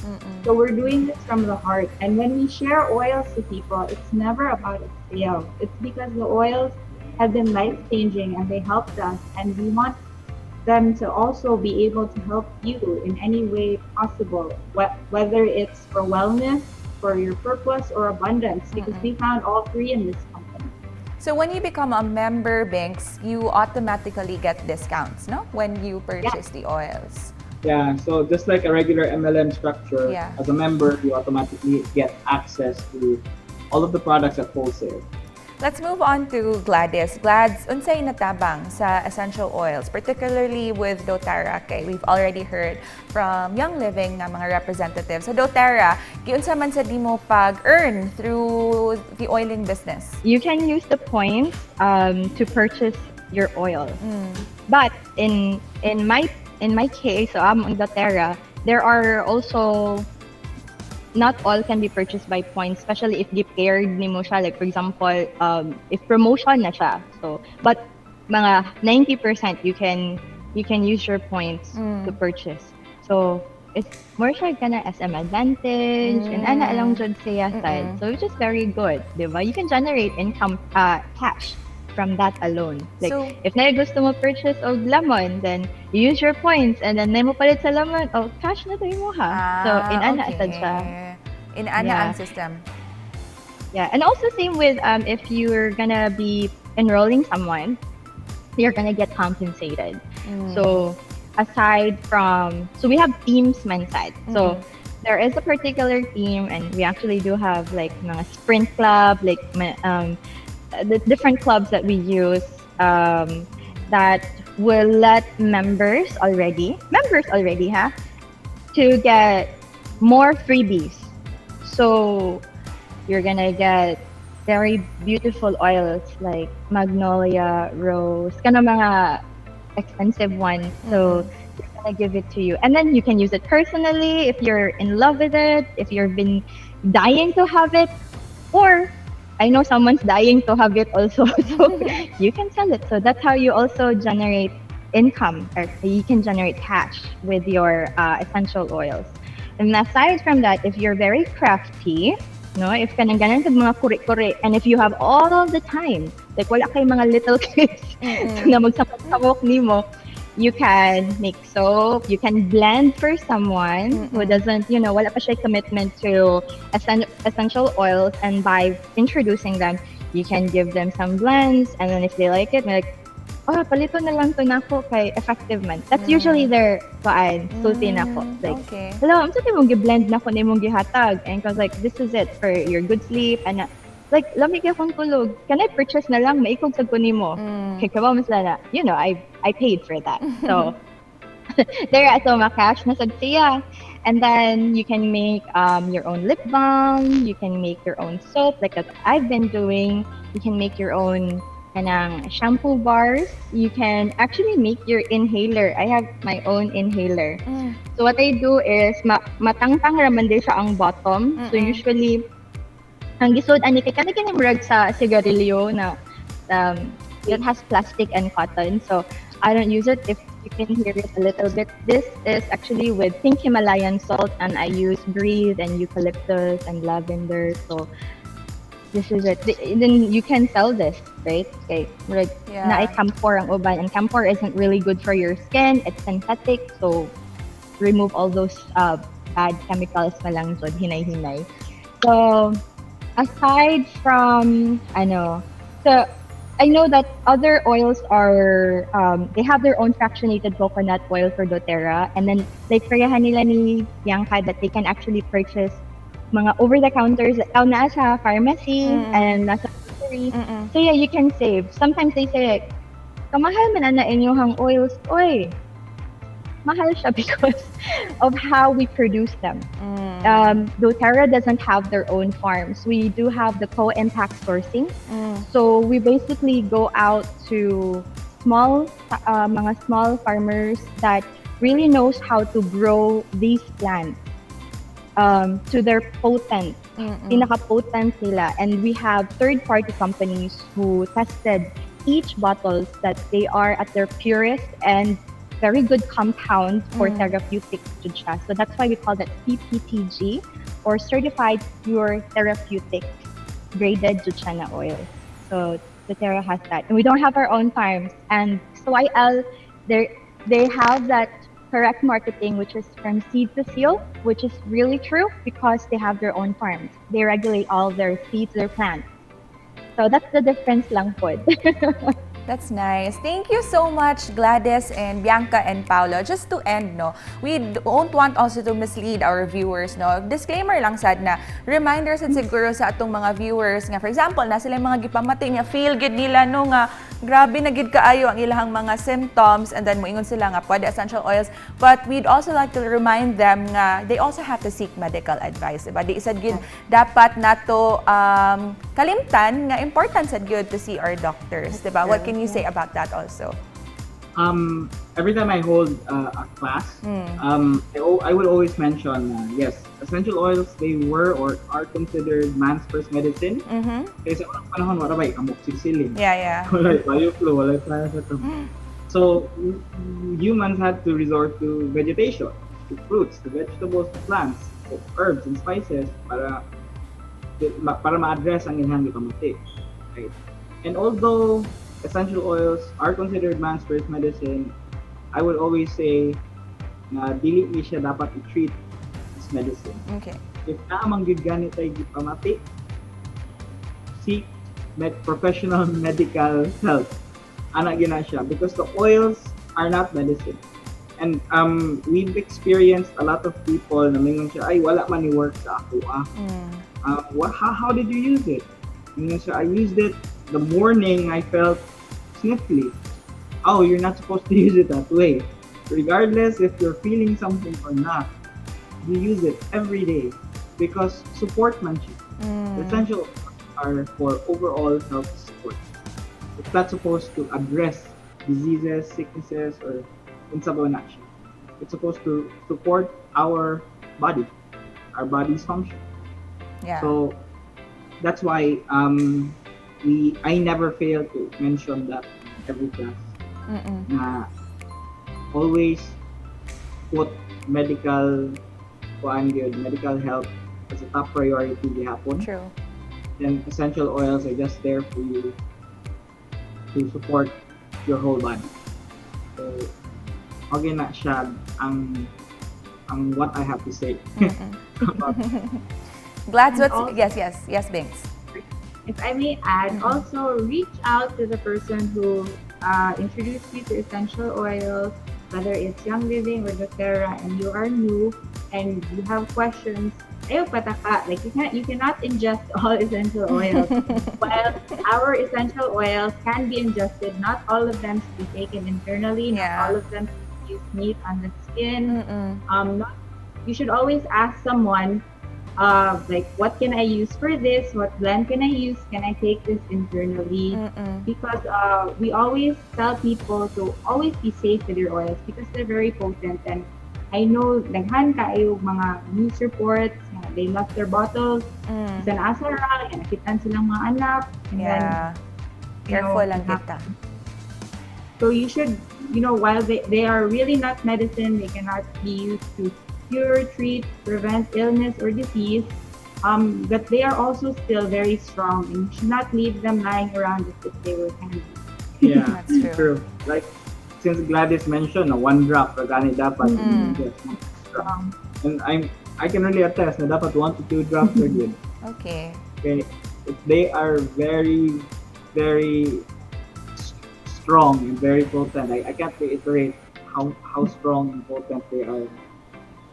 [SPEAKER 8] So we're doing this from the heart, and when we share oils to people, it's never about a sale. It's because the oils have been life-changing and they helped us, and we want them to also be able to help you in any way possible, whether it's for wellness, for your purpose, or abundance, because we found all three in this company.
[SPEAKER 1] So when you become a member, Binks, you automatically get discounts, no? When you purchase the oils.
[SPEAKER 6] Yeah, so just like a regular MLM structure,
[SPEAKER 1] Yeah.
[SPEAKER 6] as a member, you automatically get access to all of the products at wholesale.
[SPEAKER 1] Let's move on to Gladys. Glads, unsay natabang sa essential oils, particularly with doTERRA kay we've already heard from Young Living nga mga representatives. So doTERRA, giunsa man sa di mo pag-earn through the oiling business?
[SPEAKER 9] You can use the points to purchase your oil. But in my case, so I'm on doTERRA, there are also not all can be purchased by points, especially if paired ni mo siya. Like for example, if promotion na siya. So, but mga 90% you can use your points to purchase. So it's more siya kana SM advantage and ana alang jud siya side. So which is very good, diba? You can generate income, cash from that alone. Like
[SPEAKER 1] So-
[SPEAKER 9] if na gusto mo purchase og lemon, then you use your points, and then na mo palit sa lemon, oh cash na tayo mo ha. So in ana asad siya.
[SPEAKER 1] In ana
[SPEAKER 9] Yeah.
[SPEAKER 1] ang system.
[SPEAKER 9] Yeah, and also same with if you're gonna be enrolling someone, you're gonna get compensated. So aside from, so we have teams man side. So there is a particular team, and we actually do have like mga sprint club, like the different clubs that we use that will let members already to get more freebies. So you're gonna get very beautiful oils like magnolia, rose, kind of mga expensive ones. So they're gonna give it to you, and then you can use it personally if you're in love with it, if you've been dying to have it, or I know someone's dying to have it also, so you can sell it. So that's how you also generate income, or you can generate cash with your essential oils. And aside from that, if you're very crafty, No? If kanang ganan kag mga kuri-kuri, and if you have all the time, like wala kay mga little kids na magsabot-sabok nimo, you can make soap, you can blend for someone who doesn't, wala pa siya commitment to essential oils, and by introducing them, you can give them some blends, and then if they like it, like, oh, palito na lang to nako kay effective man. That's usually their sulti nako. Like,
[SPEAKER 1] Okay.
[SPEAKER 9] hello, I'm sorry mong gi-blend nako ni mong gihatag. And I was like, this is it for your good sleep. And like, lamig akong tulog. Can I purchase na lang? Maikog sa kunin mo. Kaya kabaw mas na, I paid for that. So, there I saw my cash na sad siya. And then you can make your own lip balm. You can make your own soap, like that I've been doing. You can make your own kanang shampoo bars. You can actually make your inhaler. I have my own inhaler. So what I do is matangtang raman din siya ang bottom. So usually ang gisod ani kay kanang murag sa sigarilyo na it has plastic and cotton. So I don't use it. If you can hear it a little bit, this is actually with pink Himalayan salt, and I use breeze and eucalyptus and lavender. So this is it. Then you can sell this, right? Okay, like na camphor ang uban, and camphor isn't really good for your skin. It's synthetic, so remove all those bad chemicals na lang jud hinay-hinay. So aside from so I know that other oils are they have their own fractionated coconut oil for doTERRA, and then like pareha nila ni Bianca that they can actually purchase mga over-the-counters na sa pharmacy and nasa grocery. So yeah, you can save. Sometimes they say, kamahal man na inyong oils. Oy, mahal siya because of how we produce them. doTERRA doesn't have their own farms. We do have the co-impact sourcing. So we basically go out to mga small farmers that really knows how to grow these plants. To their potent, pinaka-potent nila. And we have third-party companies who tested each bottles that they are at their purest and very good compound for therapeutics jud siya. So that's why we call that CPTG, or Certified Pure Therapeutics Graded jud siya na oil. So doTERRA has that. And we don't have our own farms. And so they have that correct marketing, which is from seed to seal, which is really true because they have their own farms. They regulate all their seeds, their plants. So that's the difference lang po.
[SPEAKER 1] That's nice. Thank you so much, Gladys and Bianca and Paolo. Just to end, we don't want also to mislead our viewers, Disclaimer lang sad na reminders and siguro sa atong mga viewers nga, for example, na sila mga gipamati nga feel good nila nga grabe na gid kaayo ang ilahang mga symptoms, and then moingon sila nga pwede essential oils. But we'd also like to remind them nga they also have to seek medical advice. Diba? Di isad gid dapat nato kalimtan nga important sad gid to see our doctors. Diba? What can you say about that also?
[SPEAKER 6] Every time I hold a class, I would always mention, yes, essential oils, they were or are considered man's first medicine. Kasi sa unang panahon, wala ba, amoxicillin.
[SPEAKER 1] Yeah.
[SPEAKER 6] Wala, bioflu, wala, paracetamol. So, humans had to resort to vegetation, to fruits, to vegetables, to plants, to herbs and spices para ma-address ang ilang gipamati. Right? And although essential oils are considered man's first medicine, I would always say na dili ni siya dapat i-treat as medicine.
[SPEAKER 1] Okay.
[SPEAKER 6] If naamang gid ganit ay gipamati, seek professional medical help. Ana gina siya because the oils are not medicine. And we've experienced a lot of people na mingon siya, ay wala man ni work sa ako. How did you use it? Mingon siya, I used it the morning I felt sniffly. Oh, you're not supposed to use it that way. Regardless if you're feeling something or not, you use it every day because support man siya. Essential are for overall health support. It's not supposed to address diseases, sicknesses, or unsabaw na siya. It's supposed to support our body, our body's function.
[SPEAKER 1] Yeah.
[SPEAKER 6] So that's why I never fail to mention that in every class. Na always put medical help as a top priority gihapon.
[SPEAKER 1] True.
[SPEAKER 6] Then essential oils are just there for you to support your whole body. So, okay na siya ang what I have to say. about
[SPEAKER 1] Glad
[SPEAKER 8] And
[SPEAKER 1] what's
[SPEAKER 8] also-
[SPEAKER 1] yes, Binks.
[SPEAKER 8] If I may add, also reach out to the person who introduced you to essential oils, whether it's Young Living or doTERRA, and you are new and you have questions. Ayaw pataka, like you cannot ingest all essential oils. While our essential oils can be ingested, not all of them should be taken internally.
[SPEAKER 1] Yeah.
[SPEAKER 8] Not all of them should be used neat on the skin.
[SPEAKER 1] Mm-mm.
[SPEAKER 8] You should always ask someone, like, what can I use for this? What blend can I use? Can I take this internally?
[SPEAKER 1] Mm-mm.
[SPEAKER 8] Because we always tell people to always be safe with your oils because they're very potent. And I know, daghan kayo mga news reports, they lost their bottles,
[SPEAKER 1] Mm.
[SPEAKER 8] isa na asa ra, nakitan silang mga anak. And then,
[SPEAKER 1] Yeah.
[SPEAKER 8] you know,
[SPEAKER 1] Careful lang kita.
[SPEAKER 8] so you should, while they are really not medicine, they cannot be used to cure, treat, prevent illness or disease, but they are also still very strong, and you should not leave them lying around as if they were candy.
[SPEAKER 6] Yeah,
[SPEAKER 1] That's true.
[SPEAKER 6] Like, since Gladys mentioned, one drop, gani dapat. Yes,
[SPEAKER 8] Strong.
[SPEAKER 6] and I can really attest na dapat 1 to 2 drops are good.
[SPEAKER 1] Okay.
[SPEAKER 6] Okay, they are very, very strong and very potent. I can't reiterate how strong and potent they are.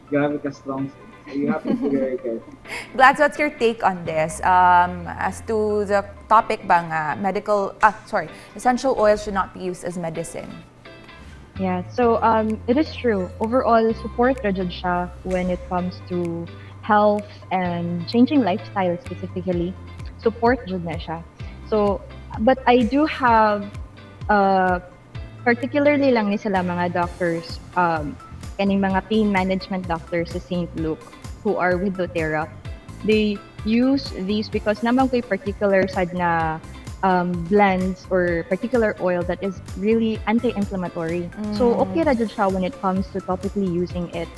[SPEAKER 6] Grabe ka strong. So you have to be very careful.
[SPEAKER 1] Glads, what's your take on this? As to the topic bang essential oils should not be used as medicine.
[SPEAKER 9] Yeah, so it is true. Overall, support ra jud siya when it comes to health and changing lifestyle specifically. Support jud na siya. So, but I do have, particularly lang ni sila mga doctors, kaning mga pain management doctors sa St. Luke who are with doTERRA. They use these because naman ko'y particular sad na blends or particular oil that is really anti-inflammatory. So okay ra jud siya when it comes to topically using it.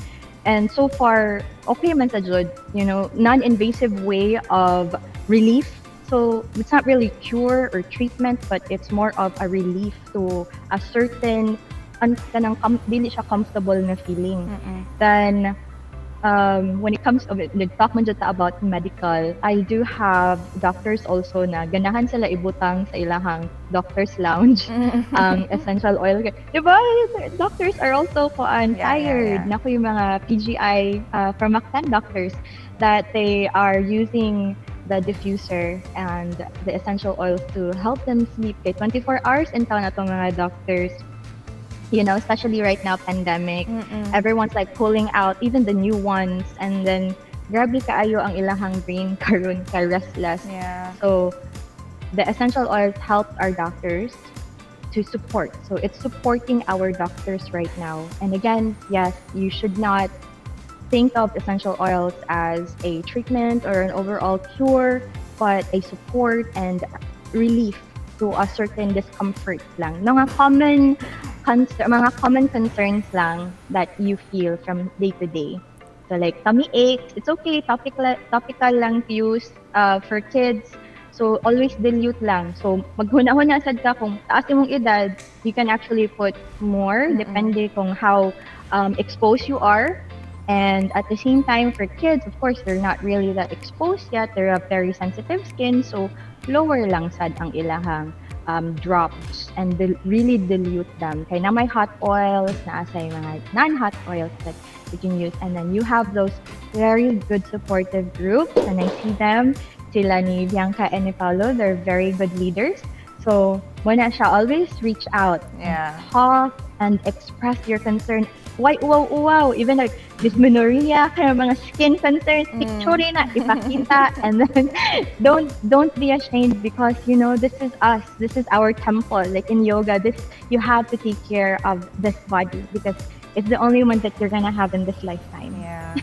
[SPEAKER 9] And so far, okay man sa jud, non-invasive way of relief. So it's not really cure or treatment, but it's more of a relief to a certain dili siya comfortable na feeling. Then when it comes to nag-talk man jud ta about medical, I do have doctors also na ganahan sila ibutang sa ilahang doctor's lounge essential oil. Diba? Doctors are also tired.
[SPEAKER 1] Yeah.
[SPEAKER 9] Naku yung mga PGI from Mactan doctors that they are using the diffuser and the essential oils to help them sleep. Kay 24 hours in town atong mga doctors. Especially right now, pandemic, everyone's like pulling out, even the new ones, and then grabe kaayo ang ilahang brain karon ka restless.
[SPEAKER 1] Yeah.
[SPEAKER 9] So the essential oils help our doctors to support. So it's supporting our doctors right now. And again, yes, you should not think of essential oils as a treatment or an overall cure, but a support and relief to a certain discomfort lang. Mga common concerns lang that you feel from day to day. So like tummy aches, it's okay, topical lang to use for kids. So always dilute lang. So maghuna-huna sad ka kung taas imong edad, you can actually put more depende kung how exposed you are. And at the same time, for kids, of course, they're not really that exposed yet. They have very sensitive skin, so lower lang sad ang ilahang drops and really dilute them. Kaya na may hot oils, na asay mga non-hot oils that you can use. And then you have those very good supportive groups, and I see them. Sila ni Bianca and ni Paolo, they're very good leaders. So, muna siya, always reach out
[SPEAKER 1] Yeah.
[SPEAKER 9] and talk and express your concern. Why, wow, even like dysmenorrhea, kaya mga skin concerns, picture na, ipakita, and then don't be ashamed because, this is us, this is our temple. Like in yoga, you have to take care of this body because it's the only one that you're gonna have in this lifetime.
[SPEAKER 1] Yeah.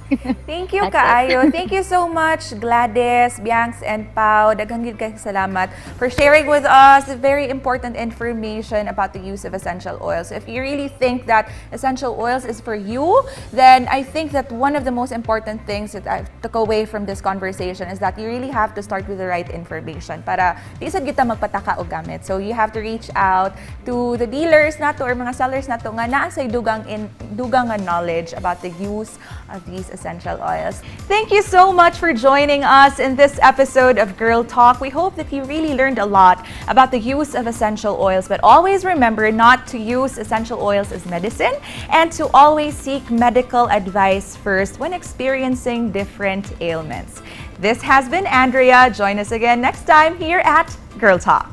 [SPEAKER 1] Thank you,
[SPEAKER 9] That's it.
[SPEAKER 1] kaayo. Thank you so much, Gladys, Bianx, and Pau. Daghang gid kay salamat for sharing with us very important information about the use of essential oils. If you really think that essential oils is for you, then I think that one of the most important things that I took away from this conversation is that you really have to start with the right information para di sad kita magpataka og gamit. So you have to reach out to the dealers nato or mga sellers nato nga naa say dugang nga knowledge about the use of these essential oils. Thank you so much for joining us in this episode of Girl Talk. We hope that you really learned a lot about the use of essential oils, but always remember not to use essential oils as medicine and to always seek medical advice first when experiencing different ailments. This has been Andrea. Join us again next time here at Girl Talk.